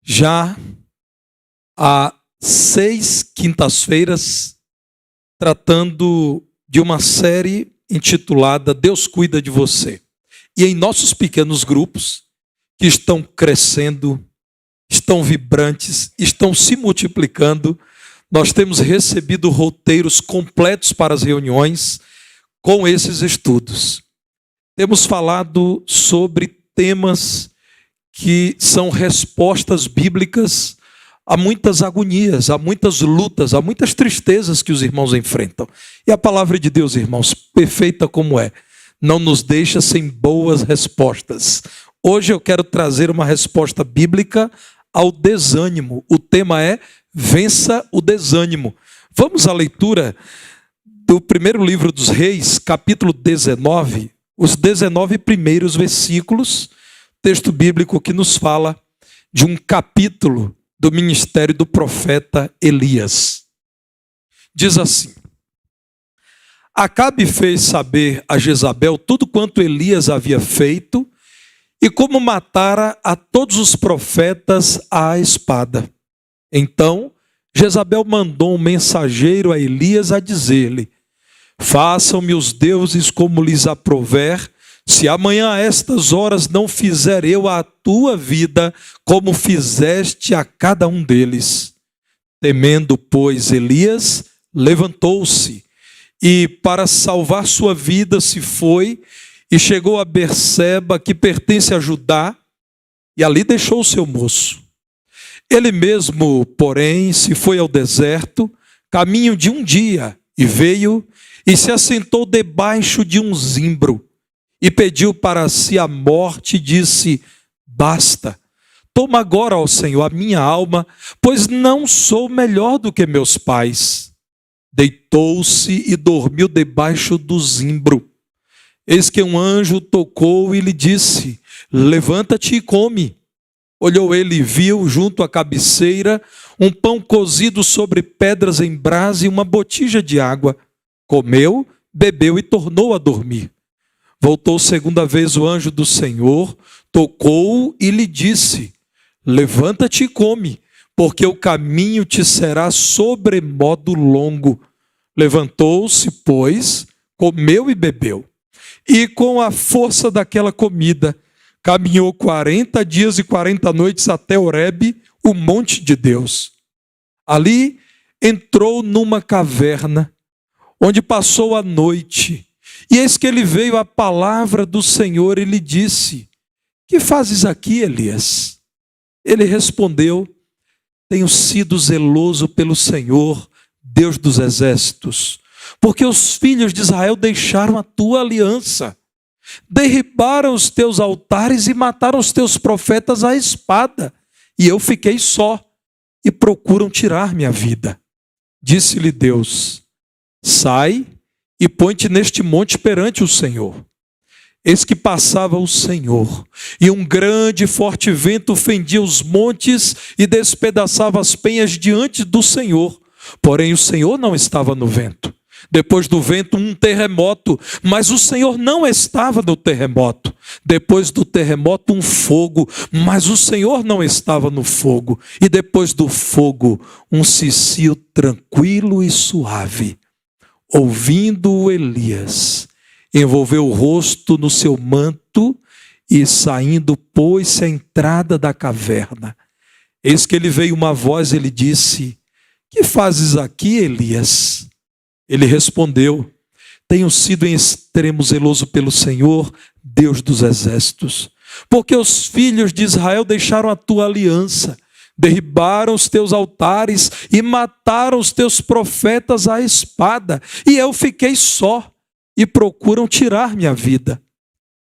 Já há 6 quintas-feiras tratando de uma série intitulada Deus Cuida de Você. E em nossos pequenos grupos, que estão crescendo, estão vibrantes, estão se multiplicando, nós temos recebido roteiros completos para as reuniões com esses estudos. Temos falado sobre temas que são respostas bíblicas a muitas agonias, a muitas lutas, a muitas tristezas que os irmãos enfrentam. E a palavra de Deus, irmãos, perfeita como é, não nos deixa sem boas respostas. Hoje eu quero trazer uma resposta bíblica ao desânimo. O tema é Vença o Desânimo. Vamos à leitura do primeiro livro dos Reis, capítulo 19, os 19 primeiros versículos, texto bíblico que nos fala de um capítulo do ministério do profeta Elias. Diz assim: Acabe fez saber a Jezabel tudo quanto Elias havia feito e como matara a todos os profetas à espada. Então Jezabel mandou um mensageiro a Elias a dizer-lhe: Façam-me os deuses como lhes aprouver, se amanhã a estas horas não fizer eu a tua vida como fizeste a cada um deles. Temendo, pois, Elias levantou-se e, para salvar sua vida, se foi e chegou a Berseba, que pertence a Judá, e ali deixou o seu moço. Ele mesmo, porém, se foi ao deserto, caminho de um dia, e veio e se assentou debaixo de um zimbro, e pediu para si a morte, e disse: Basta, toma agora, ó Senhor, a minha alma, pois não sou melhor do que meus pais. Deitou-se e dormiu debaixo do zimbro. Eis que um anjo tocou e lhe disse: Levanta-te e come. Olhou ele e viu, junto à cabeceira, um pão cozido sobre pedras em brasa e uma botija de água. Comeu, bebeu e tornou a dormir. Voltou segunda vez o anjo do Senhor, tocou-o e lhe disse: Levanta-te e come, porque o caminho te será sobremodo longo. Levantou-se, pois, comeu e bebeu. E com a força daquela comida, caminhou 40 dias e 40 noites até Horebe, o monte de Deus. Ali entrou numa caverna, onde passou a noite. E eis que ele veio a palavra do Senhor e lhe disse: Que fazes aqui, Elias? Ele respondeu: Tenho sido zeloso pelo Senhor, Deus dos exércitos, porque os filhos de Israel deixaram a tua aliança, derribaram os teus altares e mataram os teus profetas à espada, e eu fiquei só, e procuram tirar minha vida. Disse-lhe Deus: Sai e põe-te neste monte perante o Senhor. Eis que passava o Senhor, e um grande e forte vento fendia os montes e despedaçava as penhas diante do Senhor. Porém o Senhor não estava no vento. Depois do vento, um terremoto, mas o Senhor não estava no terremoto. Depois do terremoto, um fogo, mas o Senhor não estava no fogo. E depois do fogo, um cicio tranquilo e suave. Ouvindo Elias, envolveu o rosto no seu manto e, saindo, pôs-se à entrada da caverna. Eis que lhe veio uma voz e lhe disse: Que fazes aqui, Elias? Ele respondeu: Tenho sido em extremo zeloso pelo Senhor, Deus dos exércitos, porque os filhos de Israel deixaram a tua aliança, derribaram os teus altares e mataram os teus profetas à espada, e eu fiquei só, e procuram tirar minha vida.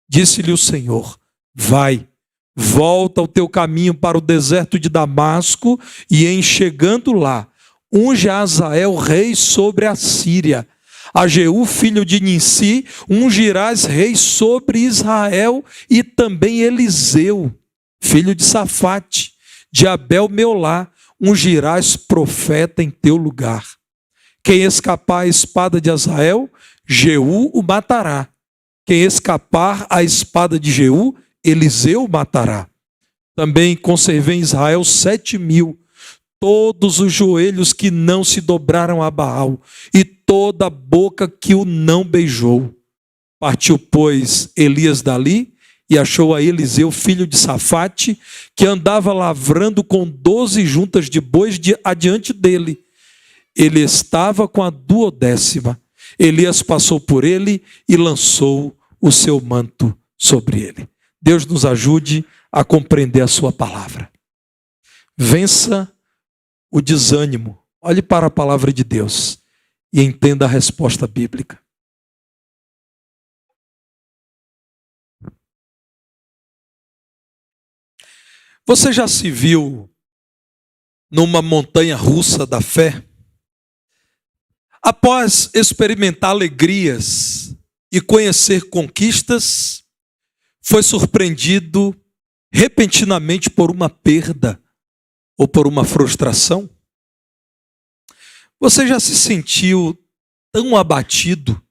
Disse-lhe o Senhor: Vai, volta ao teu caminho para o deserto de Damasco, e em chegando lá, unge a Azael rei sobre a Síria. A Jeú, filho de Ninsi, ungirás rei sobre Israel, e também Eliseu, filho de Safate, de Abel Meolá, ungirás profeta em teu lugar. Quem escapar à espada de Azael, Jeú o matará. Quem escapar à espada de Jeú, Eliseu o matará. Também conservei em Israel 7.000, todos os joelhos que não se dobraram a Baal, e toda a boca que o não beijou. Partiu, pois, Elias dali, e achou a Eliseu, filho de Safate, que andava lavrando com 12 juntas de bois adiante dele. Ele estava com a 12ª. Elias passou por ele e lançou o seu manto sobre ele. Deus nos ajude a compreender a sua palavra. Vença o desânimo. Olhe para a palavra de Deus e entenda a resposta bíblica. Você já se viu numa montanha russa da fé? Após experimentar alegrias e conhecer conquistas, foi surpreendido repentinamente por uma perda ou por uma frustração? Você já se sentiu tão abatido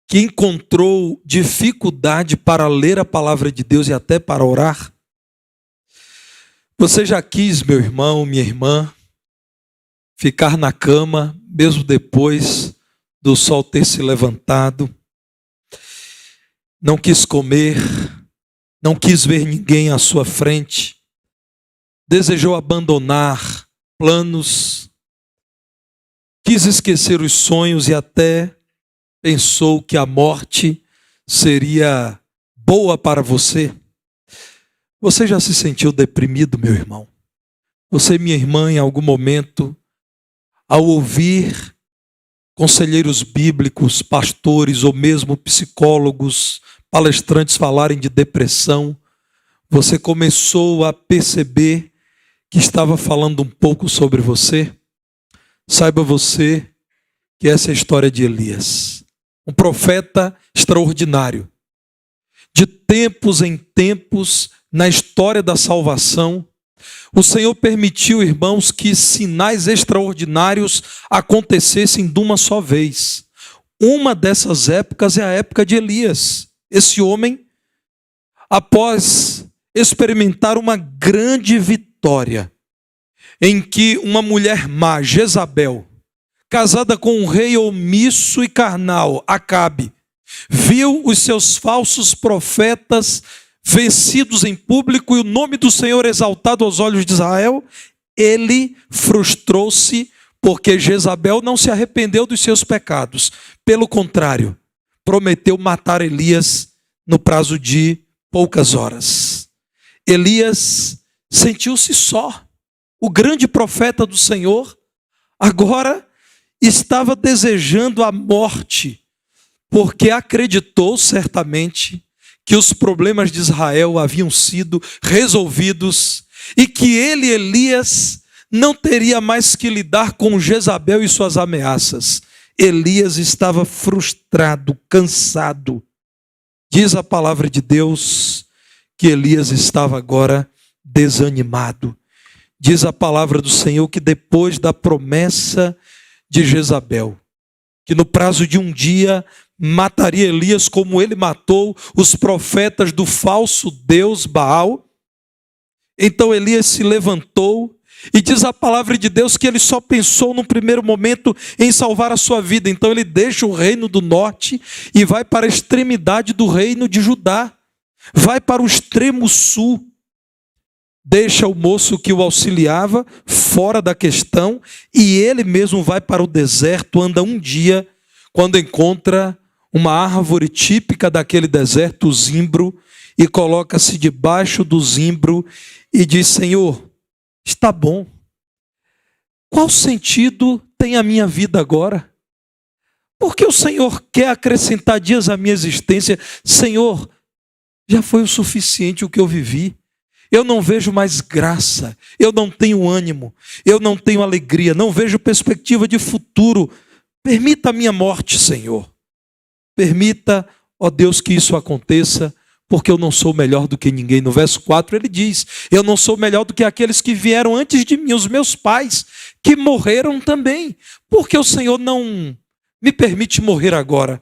que encontrou dificuldade para ler a palavra de Deus e até para orar? Você já quis, meu irmão, minha irmã, ficar na cama, mesmo depois do sol ter se levantado? Não quis comer, não quis ver ninguém à sua frente, desejou abandonar planos, quis esquecer os sonhos e até pensou que a morte seria boa para você? Você já se sentiu deprimido, meu irmão? Você, minha irmã, em algum momento, ao ouvir conselheiros bíblicos, pastores ou mesmo psicólogos, palestrantes falarem de depressão, você começou a perceber que estava falando um pouco sobre você? Saiba você que essa é a história de Elias, um profeta extraordinário. De tempos em tempos, na história da salvação, o Senhor permitiu, irmãos, que sinais extraordinários acontecessem de uma só vez. Uma dessas épocas é a época de Elias. Esse homem, após experimentar uma grande vitória, em que uma mulher má, Jezabel, casada com um rei omisso e carnal, Acabe, viu os seus falsos profetas vencidos em público e o nome do Senhor exaltado aos olhos de Israel, ele frustrou-se porque Jezabel não se arrependeu dos seus pecados. Pelo contrário, prometeu matar Elias no prazo de poucas horas. Elias sentiu-se só. O grande profeta do Senhor agora estava desejando a morte, porque acreditou certamente que os problemas de Israel haviam sido resolvidos e que ele, Elias, não teria mais que lidar com Jezabel e suas ameaças. Elias estava frustrado, cansado. Diz a palavra de Deus que Elias estava agora desanimado. Diz a palavra do Senhor que depois da promessa de Jezabel, que no prazo de um dia mataria Elias como ele matou os profetas do falso Deus Baal. Então Elias se levantou e diz a palavra de Deus que ele só pensou no primeiro momento em salvar a sua vida. Então ele deixa o reino do norte e vai para a extremidade do reino de Judá. Vai para o extremo sul. Deixa o moço que o auxiliava fora da questão e ele mesmo vai para o deserto, anda um dia, quando encontra uma árvore típica daquele deserto, o zimbro, e coloca-se debaixo do zimbro e diz: Senhor, está bom. Qual sentido tem a minha vida agora? Por que o Senhor quer acrescentar dias à minha existência? Senhor, já foi o suficiente o que eu vivi. Eu não vejo mais graça, eu não tenho ânimo, eu não tenho alegria, não vejo perspectiva de futuro. Permita a minha morte, Senhor. Permita, ó Deus, que isso aconteça, porque eu não sou melhor do que ninguém. No verso 4 ele diz: eu não sou melhor do que aqueles que vieram antes de mim, os meus pais, que morreram também. Porque o Senhor não me permite morrer agora?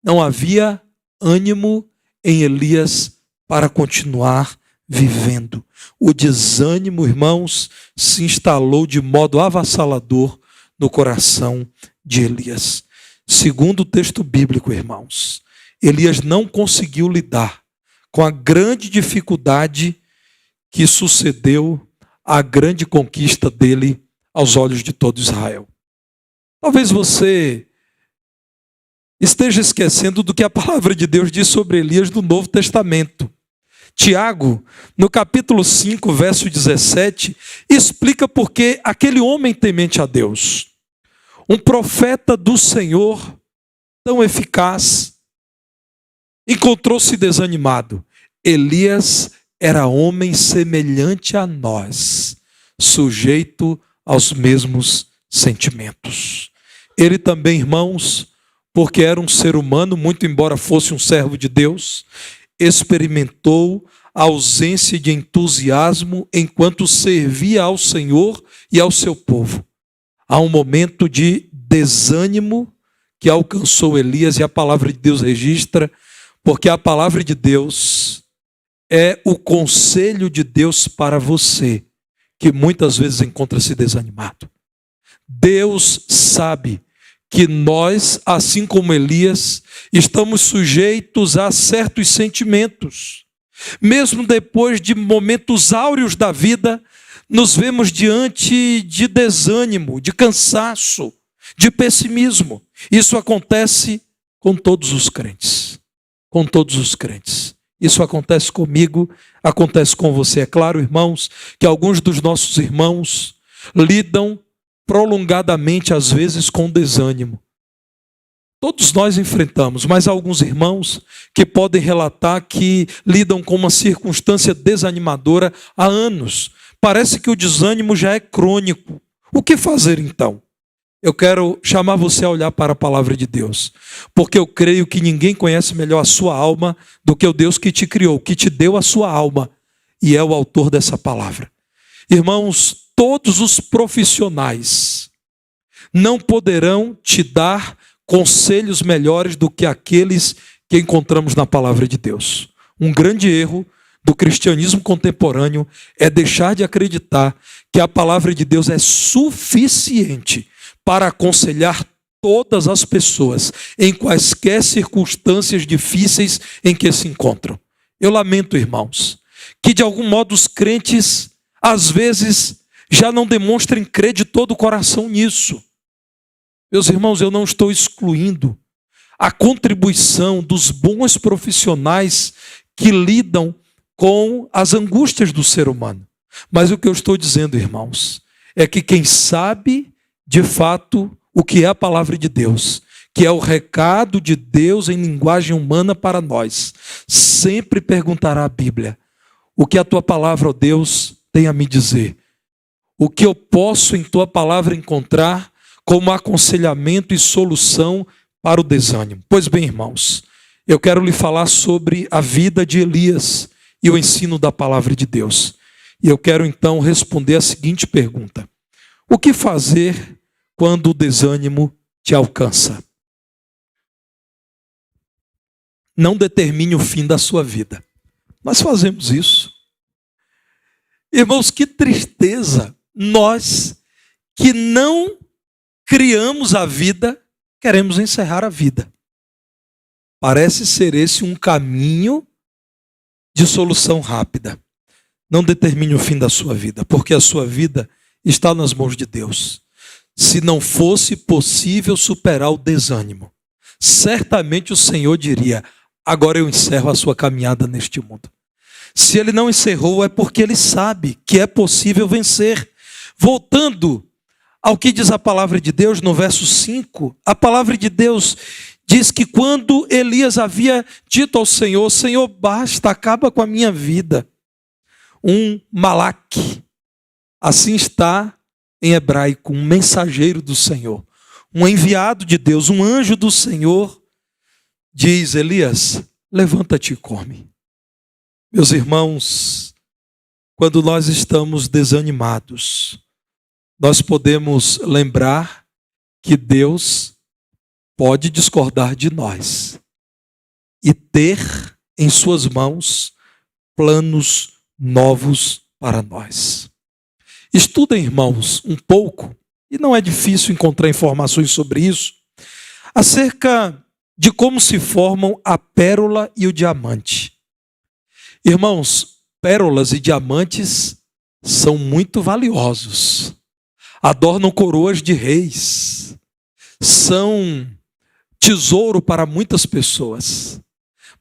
Não havia ânimo em Elias para continuar vivendo. O desânimo, irmãos, se instalou de modo avassalador no coração de Elias. Segundo o texto bíblico, irmãos, Elias não conseguiu lidar com a grande dificuldade que sucedeu à grande conquista dele aos olhos de todo Israel. Talvez você esteja esquecendo do que a palavra de Deus diz sobre Elias no Novo Testamento. Tiago, no capítulo 5, verso 17, explica por que aquele homem temente a Deus, um profeta do Senhor tão eficaz, encontrou-se desanimado. Elias era homem semelhante a nós, sujeito aos mesmos sentimentos. Ele também, irmãos, porque era um ser humano, muito embora fosse um servo de Deus, experimentou a ausência de entusiasmo enquanto servia ao Senhor e ao seu povo. Há um momento de desânimo que alcançou Elias, e a palavra de Deus registra, porque a palavra de Deus é o conselho de Deus para você, que muitas vezes encontra-se desanimado. Deus sabe que nós, assim como Elias, estamos sujeitos a certos sentimentos. Mesmo depois de momentos áureos da vida, nos vemos diante de desânimo, de cansaço, de pessimismo. Isso acontece com todos os crentes. Com todos os crentes. Isso acontece comigo, acontece com você. É claro, irmãos, que alguns dos nossos irmãos lidam prolongadamente, às vezes, com desânimo. Todos nós enfrentamos, mas há alguns irmãos que podem relatar que lidam com uma circunstância desanimadora há anos. Parece que o desânimo já é crônico. O que fazer então? Eu quero chamar você a olhar para a palavra de Deus, porque eu creio que ninguém conhece melhor a sua alma do que o Deus que te criou, que te deu a sua alma, e é o autor dessa palavra. Irmãos, todos os profissionais não poderão te dar conselhos melhores do que aqueles que encontramos na palavra de Deus. Um grande erro do cristianismo contemporâneo é deixar de acreditar que a palavra de Deus é suficiente para aconselhar todas as pessoas em quaisquer circunstâncias difíceis em que se encontram. Eu lamento, irmãos, que de algum modo os crentes, às vezes, já não demonstrem crer de todo o coração nisso. Meus irmãos, eu não estou excluindo a contribuição dos bons profissionais que lidam com as angústias do ser humano. Mas o que eu estou dizendo, irmãos, é que quem sabe de fato o que é a palavra de Deus, que é o recado de Deus em linguagem humana para nós, sempre perguntará à Bíblia: o que a tua palavra, ó Deus, tem a me dizer? O que eu posso em tua palavra encontrar como aconselhamento e solução para o desânimo? Pois bem, irmãos, eu quero lhe falar sobre a vida de Elias e o ensino da palavra de Deus. E eu quero então responder a seguinte pergunta: o que fazer quando o desânimo te alcança? Não determine o fim da sua vida. Nós fazemos isso. Irmãos, que tristeza nós que não criamos a vida, queremos encerrar a vida. Parece ser esse um caminho de solução rápida. Não determine o fim da sua vida, porque a sua vida está nas mãos de Deus. Se não fosse possível superar o desânimo, certamente o Senhor diria: agora eu encerro a sua caminhada neste mundo. Se ele não encerrou, é porque ele sabe que é possível vencer. Voltando ao que diz a palavra de Deus no verso 5, a palavra de Deus diz que quando Elias havia dito ao Senhor: Senhor, basta, acaba com a minha vida. Um malaque, assim está em hebraico, um mensageiro do Senhor, um enviado de Deus, um anjo do Senhor, diz: Elias, levanta-te e come. Meus irmãos, quando nós estamos desanimados, nós podemos lembrar que Deus pode discordar de nós e ter em suas mãos planos novos para nós. Estudem, irmãos, um pouco, e não é difícil encontrar informações sobre isso, acerca de como se formam a pérola e o diamante. Irmãos, pérolas e diamantes são muito valiosos. Adornam coroas de reis. São tesouro para muitas pessoas.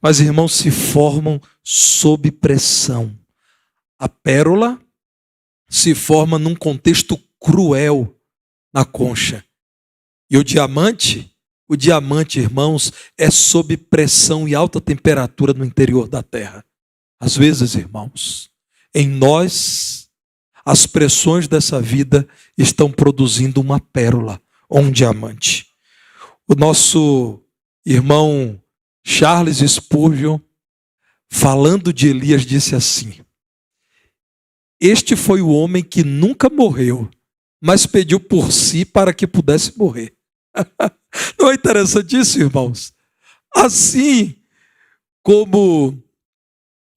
Mas, irmãos, se formam sob pressão. A pérola se forma num contexto cruel na concha. E o diamante, irmãos, é sob pressão e alta temperatura no interior da terra. Às vezes, irmãos, em nós, as pressões dessa vida estão produzindo uma pérola ou um diamante. O nosso irmão Charles Spurgeon, falando de Elias, disse assim: este foi o homem que nunca morreu, mas pediu por si para que pudesse morrer. Não é interessante isso, irmãos? Assim como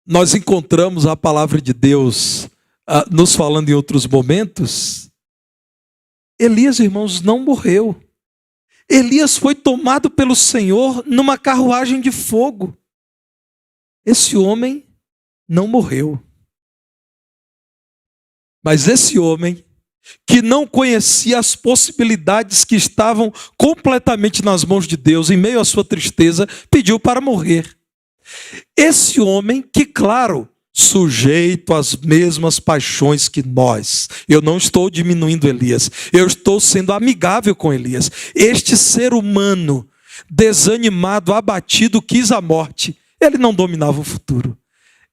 nós encontramos a palavra de Deus nos falando em outros momentos, Elias, irmãos, não morreu. Elias foi tomado pelo Senhor numa carruagem de fogo. Esse homem não morreu. Mas esse homem, que não conhecia as possibilidades que estavam completamente nas mãos de Deus, em meio à sua tristeza, pediu para morrer. Esse homem que, claro, sujeito às mesmas paixões que nós. Eu não estou diminuindo Elias, eu estou sendo amigável com Elias. Este ser humano, desanimado, abatido, quis a morte. Ele não dominava o futuro.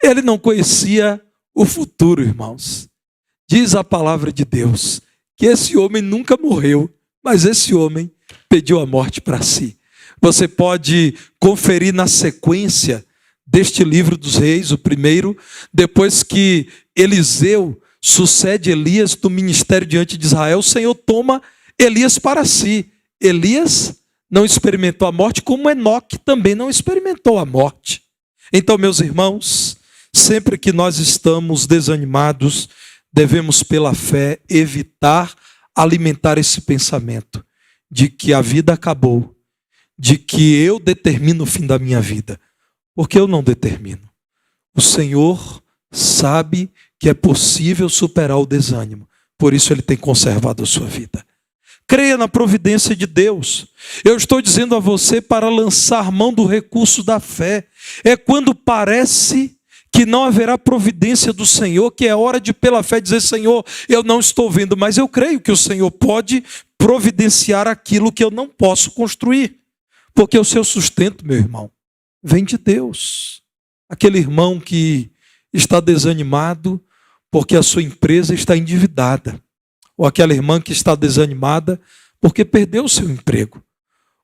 Ele não conhecia o futuro, irmãos. Diz a palavra de Deus que esse homem nunca morreu, mas esse homem pediu a morte para si. Você pode conferir na sequência deste livro dos reis, o primeiro, depois que Eliseu sucede Elias no ministério diante de Israel, o Senhor toma Elias para si. Elias não experimentou a morte, como Enoque também não experimentou a morte. Então, meus irmãos, sempre que nós estamos desanimados, devemos, pela fé, evitar alimentar esse pensamento de que a vida acabou, de que eu determino o fim da minha vida. Porque eu não determino. O Senhor sabe que é possível superar o desânimo. Por isso Ele tem conservado a sua vida. Creia na providência de Deus. Eu estou dizendo a você para lançar mão do recurso da fé. É quando parece que não haverá providência do Senhor, que é hora de, pela fé, dizer: Senhor, eu não estou vendo, mas eu creio que o Senhor pode providenciar aquilo que eu não posso construir. Porque o seu sustento, meu irmão, vem de Deus. Aquele irmão que está desanimado porque a sua empresa está endividada. Ou aquela irmã que está desanimada porque perdeu o seu emprego.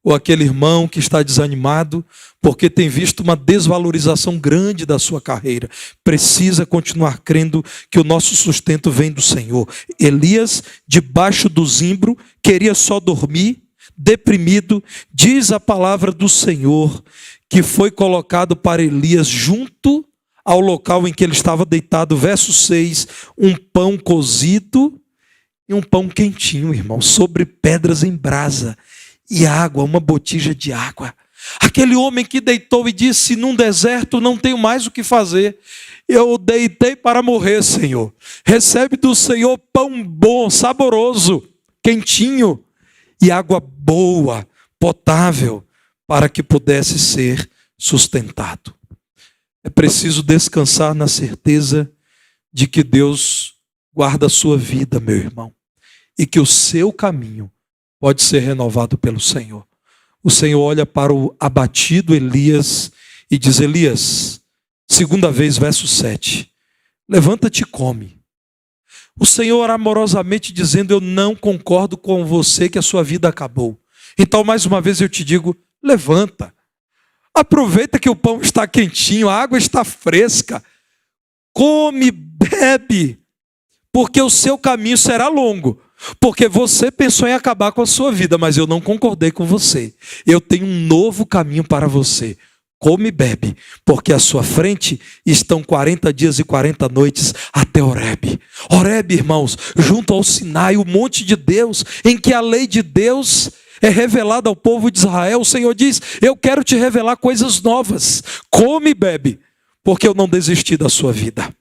Ou aquele irmão que está desanimado porque tem visto uma desvalorização grande da sua carreira. Precisa continuar crendo que o nosso sustento vem do Senhor. Elias, debaixo do zimbro, queria só dormir, deprimido. Diz a palavra do Senhor que foi colocado para Elias junto ao local em que ele estava deitado, verso 6, um pão cozido e um pão quentinho, irmão, sobre pedras em brasa, e água, uma botija de água. Aquele homem que deitou e disse: num deserto não tenho mais o que fazer, eu deitei para morrer, Senhor. Recebe do Senhor pão bom, saboroso, quentinho, e água boa, potável, para que pudesse ser sustentado. É preciso descansar na certeza de que Deus guarda a sua vida, meu irmão, e que o seu caminho pode ser renovado pelo Senhor. O Senhor olha para o abatido Elias e diz: Elias, segunda vez, verso 7, levanta-te e come. O Senhor amorosamente dizendo: eu não concordo com você que a sua vida acabou. Então, mais uma vez eu te digo: levanta. Aproveita que o pão está quentinho, a água está fresca. Come, bebe, porque o seu caminho será longo. Porque você pensou em acabar com a sua vida, mas eu não concordei com você. Eu tenho um novo caminho para você. come e bebe, porque à sua frente estão 40 dias e 40 noites até Horebe. Horebe, irmãos, junto ao Sinai, o monte de Deus, em que a lei de Deus é revelada ao povo de Israel. O Senhor diz: eu quero te revelar coisas novas. Come e bebe, porque eu não desisti da sua vida.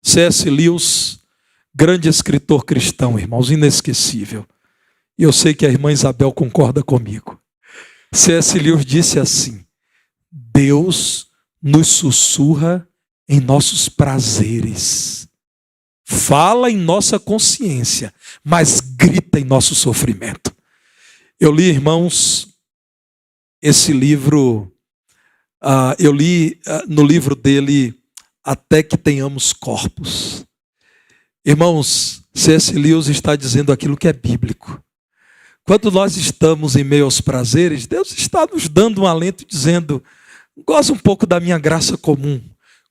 C.S. Lewis, grande escritor cristão, irmãos, inesquecível. E eu sei que a irmã Isabel concorda comigo. C.S. Lewis disse assim: Deus nos sussurra em nossos prazeres, fala em nossa consciência, mas grita em nosso sofrimento. Eu li, irmãos, esse livro, eu li no livro dele, Até que Tenhamos Corpos. Irmãos, C.S. Lewis está dizendo aquilo que é bíblico. Quando nós estamos em meio aos prazeres, Deus está nos dando um alento dizendo: goza um pouco da minha graça comum.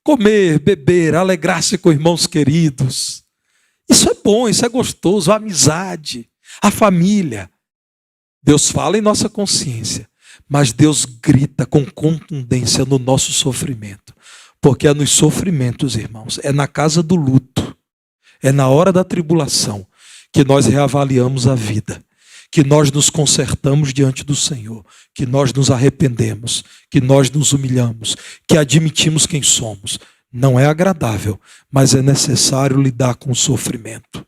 Comer, beber, alegrar-se com irmãos queridos. Isso é bom, isso é gostoso. A amizade, a família. Deus fala em nossa consciência, mas Deus grita com contundência no nosso sofrimento. Porque é nos sofrimentos, irmãos, é na casa do luto, é na hora da tribulação que nós reavaliamos a vida, que nós nos consertamos diante do Senhor, que nós nos arrependemos, que nós nos humilhamos, que admitimos quem somos. Não é agradável, mas é necessário lidar com o sofrimento.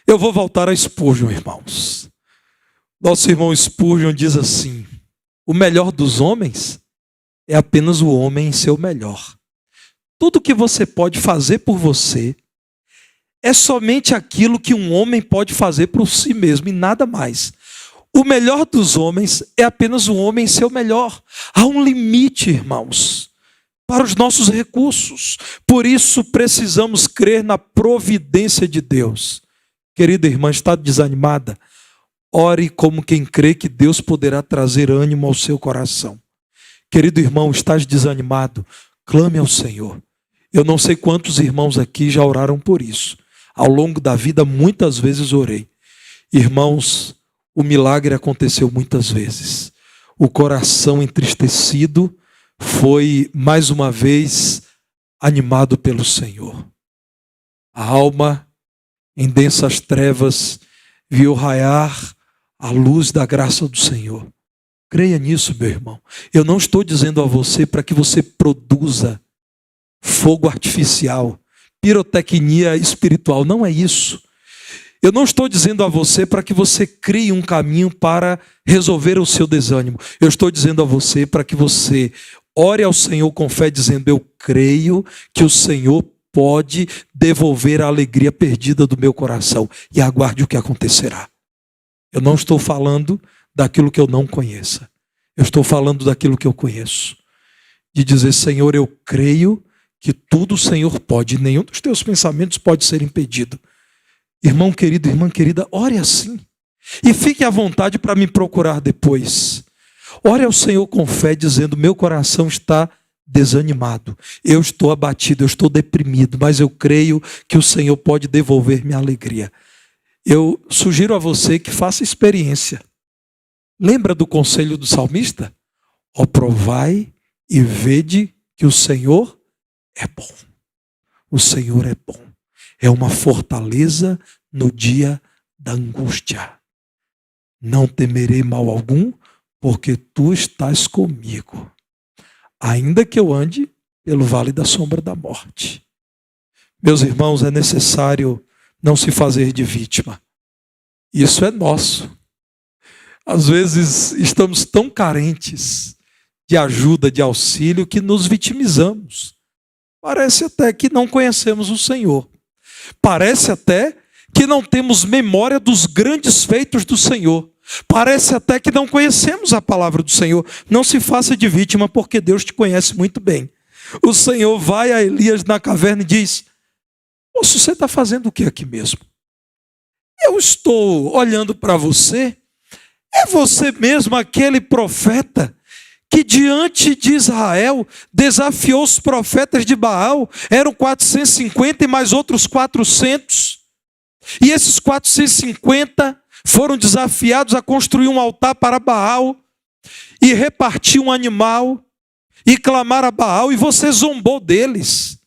Eu vou voltar a Spurgeon, irmãos. Nosso irmão Spurgeon diz assim: o melhor dos homens é apenas o homem em seu melhor. Tudo que você pode fazer por você é somente aquilo que um homem pode fazer por si mesmo e nada mais. O melhor dos homens é apenas o homem em seu melhor. Há um limite, irmãos, para os nossos recursos. Por isso precisamos crer na providência de Deus. Querida irmã, está desanimada? Ore como quem crê que Deus poderá trazer ânimo ao seu coração. Querido irmão, estás desanimado? Clame ao Senhor. Eu não sei quantos irmãos aqui já oraram por isso. Ao longo da vida, muitas vezes orei. Irmãos, o milagre aconteceu muitas vezes. O coração entristecido foi, mais uma vez, animado pelo Senhor. A alma, em densas trevas, viu raiar a luz da graça do Senhor. Creia nisso, meu irmão. Eu não estou dizendo a você para que você produza fogo artificial, pirotecnia espiritual. Não é isso. Eu não estou dizendo a você para que você crie um caminho para resolver o seu desânimo. Eu estou dizendo a você para que você ore ao Senhor com fé, dizendo: eu creio que o Senhor pode devolver a alegria perdida do meu coração, e aguarde o que acontecerá. Eu não estou falando daquilo que eu não conheça. Eu estou falando daquilo que eu conheço. De dizer: Senhor, eu creio que tudo o Senhor pode, nenhum dos teus pensamentos pode ser impedido. Irmão querido, irmã querida, ore assim. E fique à vontade para me procurar depois. Ore ao Senhor com fé, dizendo: meu coração está desanimado, eu estou abatido, eu estou deprimido, mas eu creio que o Senhor pode devolver minha alegria. Eu sugiro a você que faça experiência. Lembra do conselho do salmista? Ó, provai e vede que o Senhor é bom. O Senhor é bom. É uma fortaleza no dia da angústia. Não temerei mal algum, porque tu estás comigo. Ainda que eu ande pelo vale da sombra da morte. Meus irmãos, é necessário não se fazer de vítima. Isso é nosso. Às vezes estamos tão carentes de ajuda, de auxílio, que nos vitimizamos. Parece até que não conhecemos o Senhor. Parece até que não temos memória dos grandes feitos do Senhor. Parece até que não conhecemos a palavra do Senhor. Não se faça de vítima, porque Deus te conhece muito bem. O Senhor vai a Elias na caverna e diz: moço, você está fazendo o que aqui mesmo? Eu estou olhando para você. É você mesmo aquele profeta que diante de Israel desafiou os profetas de Baal. Eram 450 e mais outros 400. E esses 450 foram desafiados a construir um altar para Baal e repartir um animal. e clamar a Baal, e você zombou deles.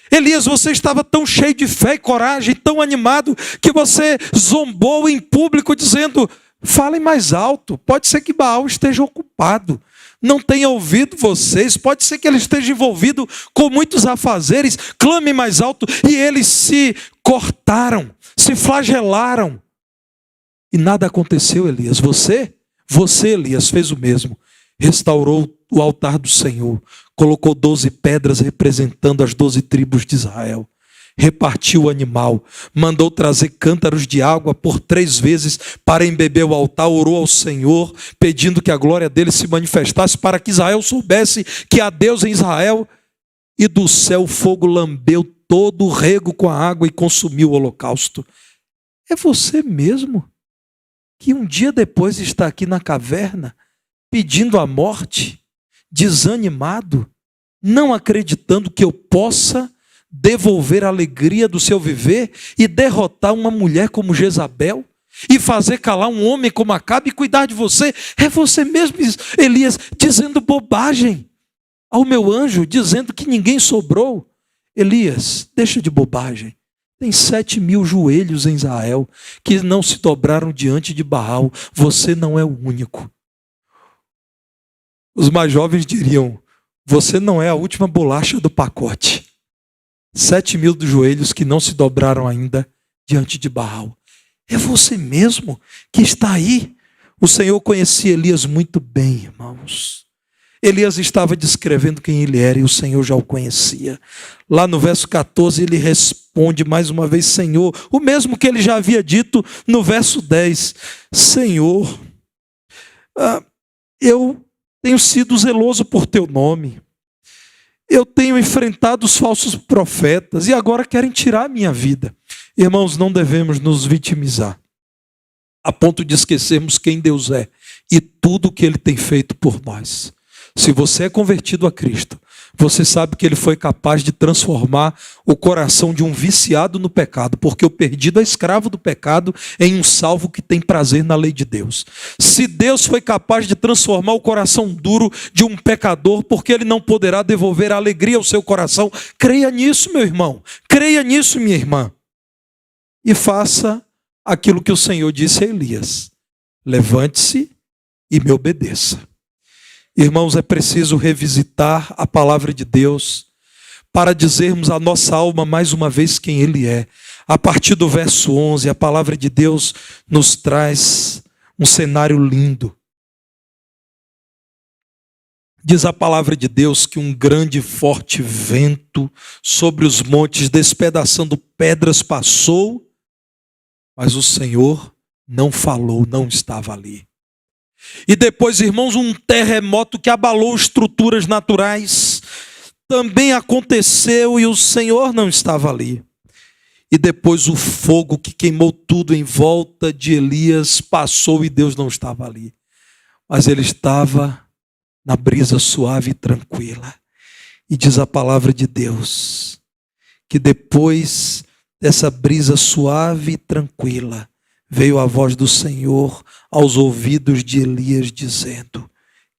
Elias, você estava tão cheio de fé e coragem, tão animado, que você zombou em público dizendo: falem mais alto, pode ser que Baal esteja ocupado, não tenha ouvido vocês, pode ser que ele esteja envolvido com muitos afazeres, clame mais alto. E eles se cortaram, se flagelaram, e nada aconteceu. Elias, você Elias, fez o mesmo, restaurou o altar do Senhor, colocou 12 pedras representando as 12 tribos de Israel, repartiu o animal, mandou trazer cântaros de água por 3 vezes para embeber o altar, orou ao Senhor, pedindo que a glória dele se manifestasse, para que Israel soubesse que há Deus em Israel, e do céu o fogo lambeu todo o rego com a água e consumiu o holocausto. É você mesmo que um dia depois está aqui na caverna, pedindo a morte, desanimado, não acreditando que eu possa devolver a alegria do seu viver e derrotar uma mulher como Jezabel e fazer calar um homem como Acabe e cuidar de você. É você mesmo, Elias, dizendo bobagem ao meu anjo, dizendo que ninguém sobrou. Elias, deixa de bobagem. Tem 7.000 joelhos em Israel que não se dobraram diante de Baal. Você não é o único. Os mais jovens diriam: você não é a última bolacha do pacote. 7.000 dos joelhos que não se dobraram ainda diante de Baal. É você mesmo que está aí. O Senhor conhecia Elias muito bem, irmãos. Elias estava descrevendo quem ele era e o Senhor já o conhecia. Lá no verso 14 ele responde mais uma vez: Senhor, o mesmo que ele já havia dito no verso 10. Senhor, eu tenho sido zeloso por teu nome. Eu tenho enfrentado os falsos profetas e agora querem tirar a minha vida. Irmãos, não devemos nos vitimizar a ponto de esquecermos quem Deus é e tudo o que Ele tem feito por nós. Se você é convertido a Cristo, você sabe que Ele foi capaz de transformar o coração de um viciado no pecado, porque o perdido é escravo do pecado, em um salvo que tem prazer na lei de Deus. Se Deus foi capaz de transformar o coração duro de um pecador, porque Ele não poderá devolver a alegria ao seu coração? Creia nisso, meu irmão. Creia nisso, minha irmã. E faça aquilo que o Senhor disse a Elias: levante-se e me obedeça. Irmãos, é preciso revisitar a palavra de Deus para dizermos à nossa alma mais uma vez quem Ele é. A partir do verso 11, a palavra de Deus nos traz um cenário lindo. Diz a palavra de Deus que um grande e forte vento sobre os montes, despedaçando pedras, passou, mas o Senhor não falou, não estava ali. E depois, irmãos, um terremoto que abalou estruturas naturais também aconteceu e o Senhor não estava ali. E depois o fogo que queimou tudo em volta de Elias passou e Deus não estava ali. Mas Ele estava na brisa suave e tranquila. E diz a palavra de Deus que depois dessa brisa suave e tranquila, veio a voz do Senhor aos ouvidos de Elias dizendo: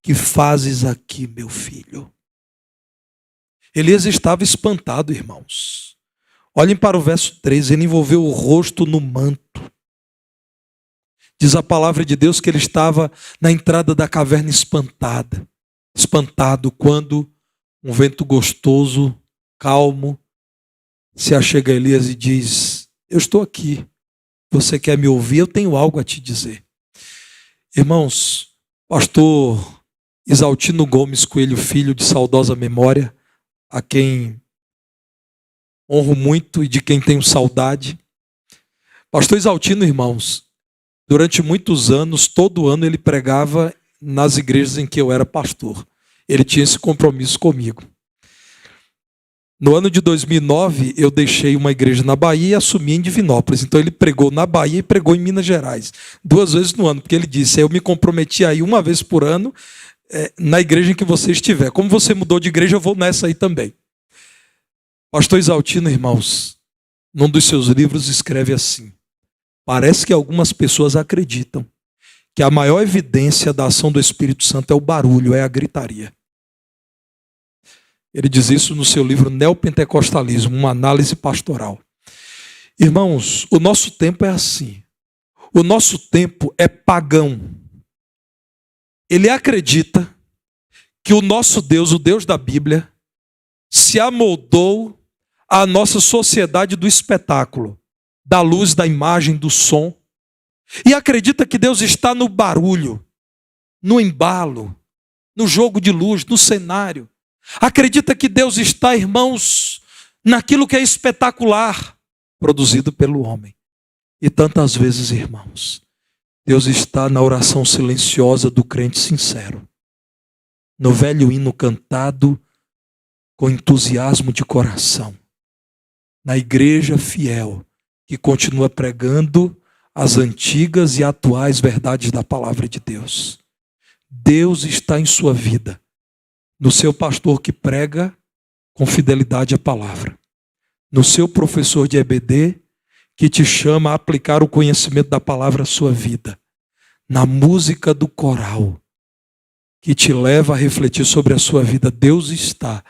que fazes aqui, meu filho? Elias estava espantado, irmãos. Olhem para o verso 13, ele envolveu o rosto no manto. Diz a palavra de Deus que ele estava na entrada da caverna espantado, quando um vento gostoso, calmo, se achega a Elias e diz: eu estou aqui. Você quer me ouvir? Eu tenho algo a te dizer. Irmãos, pastor Isaltino Gomes Coelho Filho, de saudosa memória, a quem honro muito e de quem tenho saudade. Pastor Isaltino, irmãos, durante muitos anos, todo ano ele pregava nas igrejas em que eu era pastor. Ele tinha esse compromisso comigo. No ano de 2009, eu deixei uma igreja na Bahia e assumi em Divinópolis. Então ele pregou na Bahia e pregou em Minas Gerais. 2 vezes no ano, porque ele disse: eu me comprometi aí uma vez por ano na igreja em que você estiver. Como você mudou de igreja, eu vou nessa aí também. Pastor Isaltino, irmãos, num dos seus livros escreve assim: parece que algumas pessoas acreditam que a maior evidência da ação do Espírito Santo é o barulho, é a gritaria. Ele diz isso no seu livro Neopentecostalismo, uma análise pastoral. Irmãos, o nosso tempo é assim. O nosso tempo é pagão. Ele acredita que o nosso Deus, o Deus da Bíblia, se amoldou à nossa sociedade do espetáculo, da luz, da imagem, do som. E acredita que Deus está no barulho, no embalo, no jogo de luz, no cenário. Acredita que Deus está, irmãos, naquilo que é espetacular, produzido pelo homem. E tantas vezes, irmãos, Deus está na oração silenciosa do crente sincero, no velho hino cantado com entusiasmo de coração, na igreja fiel que continua pregando as antigas e atuais verdades da palavra de Deus. Deus está em sua vida, no seu pastor que prega com fidelidade a palavra, no seu professor de EBD que te chama a aplicar o conhecimento da palavra à sua vida, na música do coral que te leva a refletir sobre a sua vida. Deus está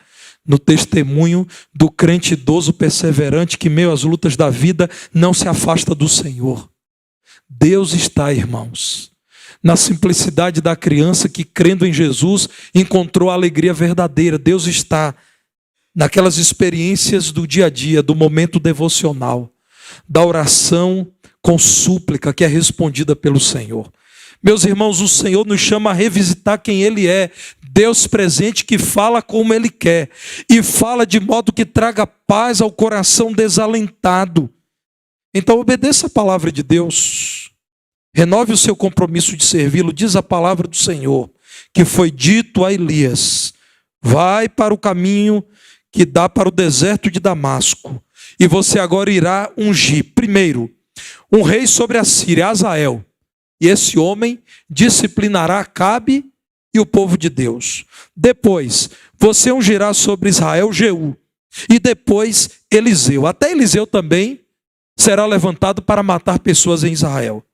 no testemunho do crente idoso perseverante que, meio às lutas da vida, não se afasta do Senhor. Deus está, irmãos, na simplicidade da criança que, crendo em Jesus, encontrou a alegria verdadeira. Deus está naquelas experiências do dia a dia, do momento devocional, da oração com súplica que é respondida pelo Senhor. Meus irmãos, o Senhor nos chama a revisitar quem Ele é. Deus presente que fala como Ele quer e fala de modo que traga paz ao coração desalentado. Então obedeça a palavra de Deus. Renove o seu compromisso de servi-lo. Diz a palavra do Senhor, que foi dito a Elias: vai para o caminho que dá para o deserto de Damasco, e você agora irá ungir, primeiro, um rei sobre a Síria, Azael. E esse homem disciplinará Acabe e o povo de Deus. Depois, você ungirá sobre Israel Jeú. E depois, Eliseu. Até Eliseu também será levantado para matar pessoas em Israel.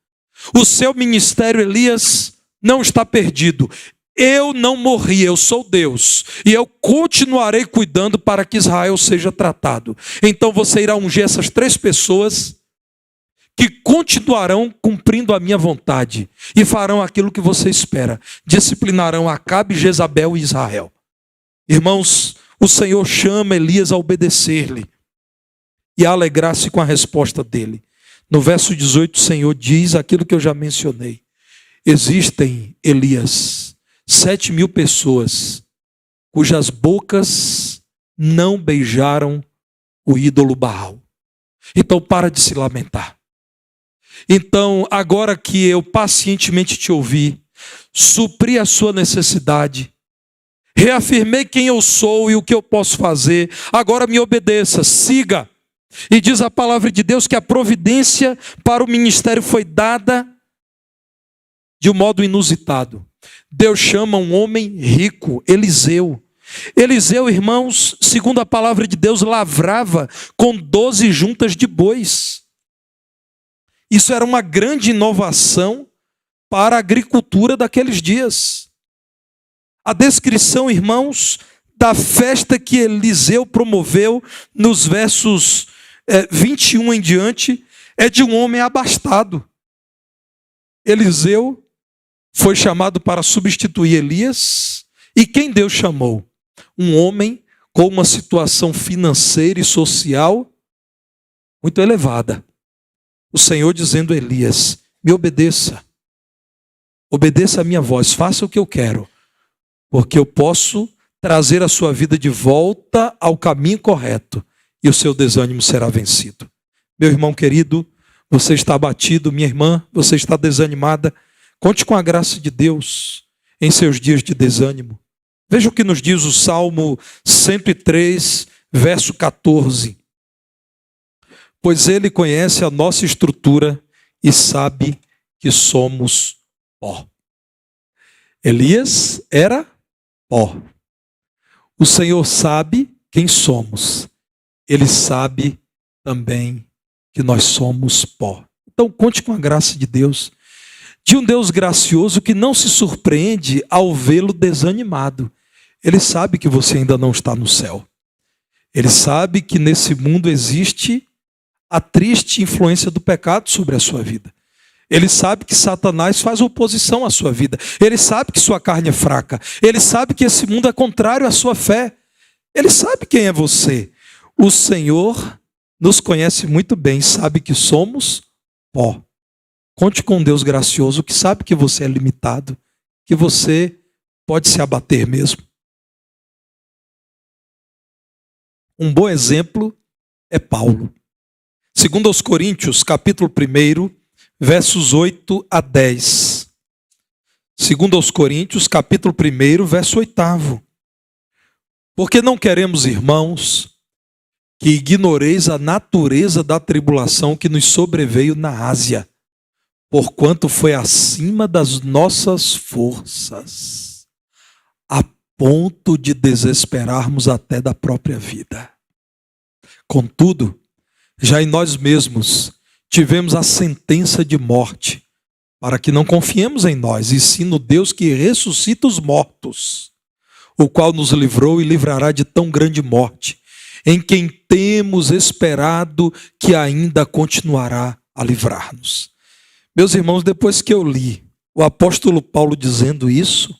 O seu ministério, Elias, não está perdido. Eu não morri, eu sou Deus. E eu continuarei cuidando para que Israel seja tratado. Então você irá ungir essas 3 pessoas que continuarão cumprindo a minha vontade e farão aquilo que você espera. Disciplinarão Acabe, Jezabel e Israel. Irmãos, o Senhor chama Elias a obedecer-lhe e a alegrar-se com a resposta dele. No verso 18, o Senhor diz aquilo que eu já mencionei. Existem, Elias, 7.000 pessoas cujas bocas não beijaram o ídolo Baal. Então para de se lamentar. Então, agora que eu pacientemente te ouvi, supri a sua necessidade, reafirmei quem eu sou e o que eu posso fazer, agora me obedeça, siga. E diz a palavra de Deus que a providência para o ministério foi dada de um modo inusitado. Deus chama um homem rico, Eliseu. Eliseu, irmãos, segundo a palavra de Deus, lavrava com 12 juntas de bois. Isso era uma grande inovação para a agricultura daqueles dias. A descrição, irmãos, da festa que Eliseu promoveu nos versos 21 em diante é de um homem abastado. Eliseu foi chamado para substituir Elias. E quem Deus chamou? Um homem com uma situação financeira e social muito elevada. O Senhor dizendo a Elias: me obedeça. Obedeça a minha voz, faça o que eu quero, porque eu posso trazer a sua vida de volta ao caminho correto e o seu desânimo será vencido. Meu irmão querido, você está abatido, minha irmã, você está desanimada. Conte com a graça de Deus em seus dias de desânimo. Veja o que nos diz o Salmo 103, verso 14. Pois Ele conhece a nossa estrutura e sabe que somos pó. Elias era pó. O Senhor sabe quem somos. Ele sabe também que nós somos pó. Então conte com a graça de Deus. De um Deus gracioso que não se surpreende ao vê-lo desanimado. Ele sabe que você ainda não está no céu. Ele sabe que nesse mundo existe a triste influência do pecado sobre a sua vida. Ele sabe que Satanás faz oposição à sua vida. Ele sabe que sua carne é fraca. Ele sabe que esse mundo é contrário à sua fé. Ele sabe quem é você. O Senhor nos conhece muito bem, sabe que somos pó. Conte com Deus gracioso que sabe que você é limitado, que você pode se abater mesmo. Um bom exemplo é Paulo. Segundo aos Coríntios, capítulo 1, versos 8 a 10. Segundo aos Coríntios, capítulo 1, verso 8. Porque não queremos, irmãos, que ignoreis a natureza da tribulação que nos sobreveio na Ásia, porquanto foi acima das nossas forças, a ponto de desesperarmos até da própria vida. Contudo, já em nós mesmos tivemos a sentença de morte, para que não confiemos em nós, e sim no Deus que ressuscita os mortos, o qual nos livrou e livrará de tão grande morte, em quem temos esperado que ainda continuará a livrar-nos. Meus irmãos, depois que eu li o apóstolo Paulo dizendo isso,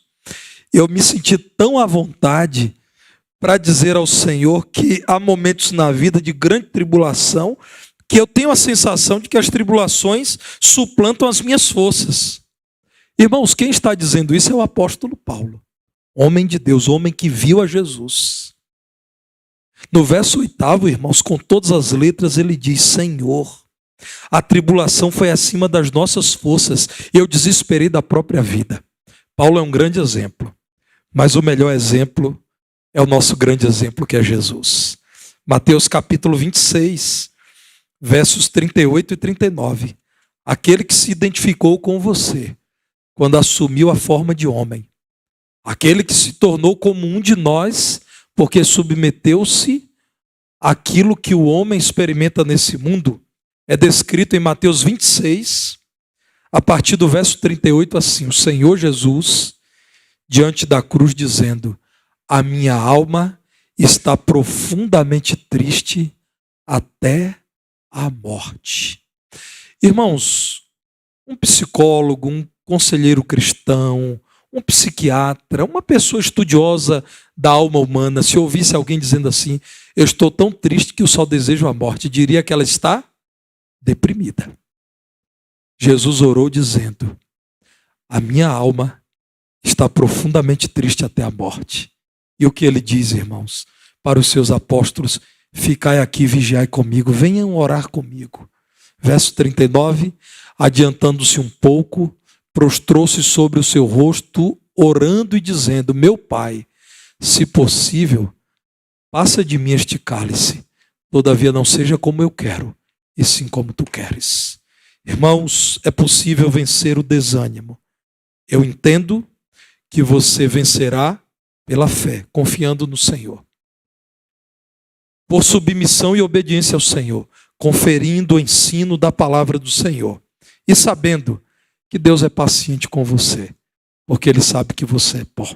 eu me senti tão à vontade para dizer ao Senhor que há momentos na vida de grande tribulação que eu tenho a sensação de que as tribulações suplantam as minhas forças. Irmãos, quem está dizendo isso é o apóstolo Paulo, homem de Deus, homem que viu a Jesus. No verso 8, irmãos, com todas as letras, ele diz: Senhor, a tribulação foi acima das nossas forças, eu desesperei da própria vida. Paulo é um grande exemplo, mas o melhor exemplo é o nosso grande exemplo, que é Jesus. Mateus capítulo 26, versos 38 e 39. Aquele que se identificou com você quando assumiu a forma de homem. Aquele que se tornou como um de nós, porque submeteu-se àquilo que o homem experimenta nesse mundo. É descrito em Mateus 26, a partir do verso 38, assim: o Senhor Jesus, diante da cruz, dizendo: a minha alma está profundamente triste até a morte. Irmãos, um psicólogo, um conselheiro cristão, um psiquiatra, uma pessoa estudiosa da alma humana, se ouvisse alguém dizendo assim: eu estou tão triste que eu só desejo a morte, diria que ela está deprimida. Jesus orou dizendo: a minha alma está profundamente triste até a morte. E o que ele diz, irmãos, para os seus apóstolos: ficai aqui, vigiai comigo, venham orar comigo. Verso 39, adiantando-se um pouco, prostrou-se sobre o seu rosto, orando e dizendo: meu Pai, se possível, passa de mim este cálice, todavia não seja como eu quero, e sim como tu queres. Irmãos, é possível vencer o desânimo. Eu entendo que você vencerá pela fé, confiando no Senhor. Por submissão e obediência ao Senhor, conferindo o ensino da palavra do Senhor. E sabendo que Deus é paciente com você, porque Ele sabe que você é pó.